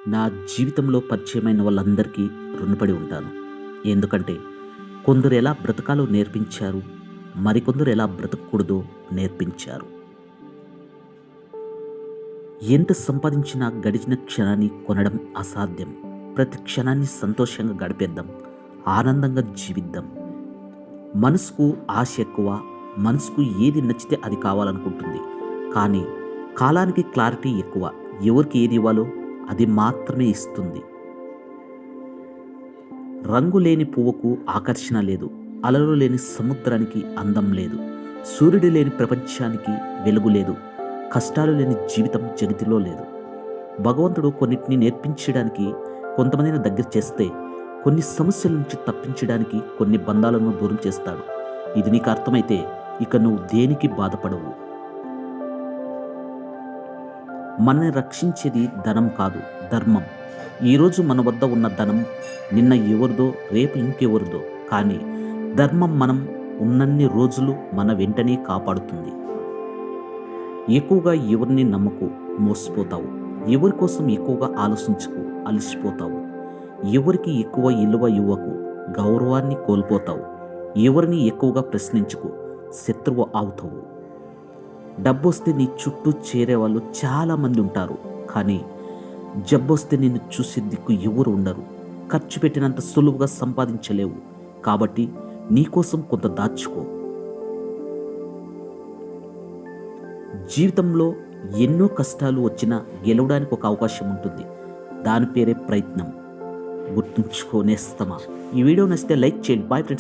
నా జీవితంలో పరిచయమైన వాళ్ళందరికీ రుణపడి ఉంటాను. ఎందుకంటే కొందరు ఎలా బ్రతకాలో నేర్పించారు. మరికొందరు ఎలా బ్రతకకూడదో నేర్పించారు. ఎంత సంపాదించినా గడిచిన క్షణాన్ని కొనడం అసాధ్యం. ప్రతి క్షణాన్ని సంతోషంగా గడిపేద్దాం. ఆనందంగా జీవిద్దాం. మనసుకు ఆశ ఎక్కువ. మనసుకు ఏది నచ్చితే అది కావాలనుకుంటుంది. కానీ కాలానికి క్లారిటీ ఎక్కువ. ఎవరికి ఏది ఇవ్వాలో అది మాత్రమే ఇస్తుంది. రంగు లేని పువ్వుకు ఆకర్షణ లేదు. అలలు లేని సముద్రానికి అందం లేదు. సూర్యుడు లేని ప్రపంచానికి వెలుగు లేదు. కష్టాలు లేని జీవితం జగతిలో లేదు. భగవంతుడు కొన్నిటిని నేర్పించడానికి కొంతమందిని దగ్గర చేస్తే, కొన్ని సమస్యల నుంచి తప్పించడానికి కొన్ని బంధాలను దూరం చేస్తాడు. ఇది నీకు అర్థమైతే ఇక నువ్వు దేనికి బాధపడవు. మనల్ని రక్షించేది ధనం కాదు, ధర్మం. ఈరోజు మన వద్ద ఉన్న ధనం నిన్న ఎవరిదో, రేపు ఇంకెవరిదో. కానీ ధర్మం మనం ఉన్నన్ని రోజులు మన వెంటనే కాపాడుతుంది. ఎక్కువగా ఎవరిని నమ్మకు, మోసపోతావు. ఎవరి కోసం ఎక్కువగా ఆలోచించుకు, అలసిపోతావు. ఎవరికి ఎక్కువ విలువ ఇవ్వకు, గౌరవాన్ని కోల్పోతావు. ఎవరిని ఎక్కువగా ప్రశ్నించుకు, శత్రువు అవుతావు. డబ్బొస్తే నీ చుట్టూ చేరేవాళ్ళు చాలామంది ఉంటారు. కానీ జబ్బొస్తే నిన్ను చూసే దిక్కు ఎవరు ఉండరు. ఖర్చు పెట్టినంత సులువుగా సంపాదించలేవు. కాబట్టి నీకోసం కొంత దాచుకో. జీవితంలో ఎన్నో కష్టాలు వచ్చినా గెలవడానికి ఒక అవకాశం ఉంటుంది. దాని పేరే ప్రయత్నం. గుర్తుంచుకోనేస్తమా. ఈ వీడియో నచ్చితే లైక్ చేయండి. Bye friends.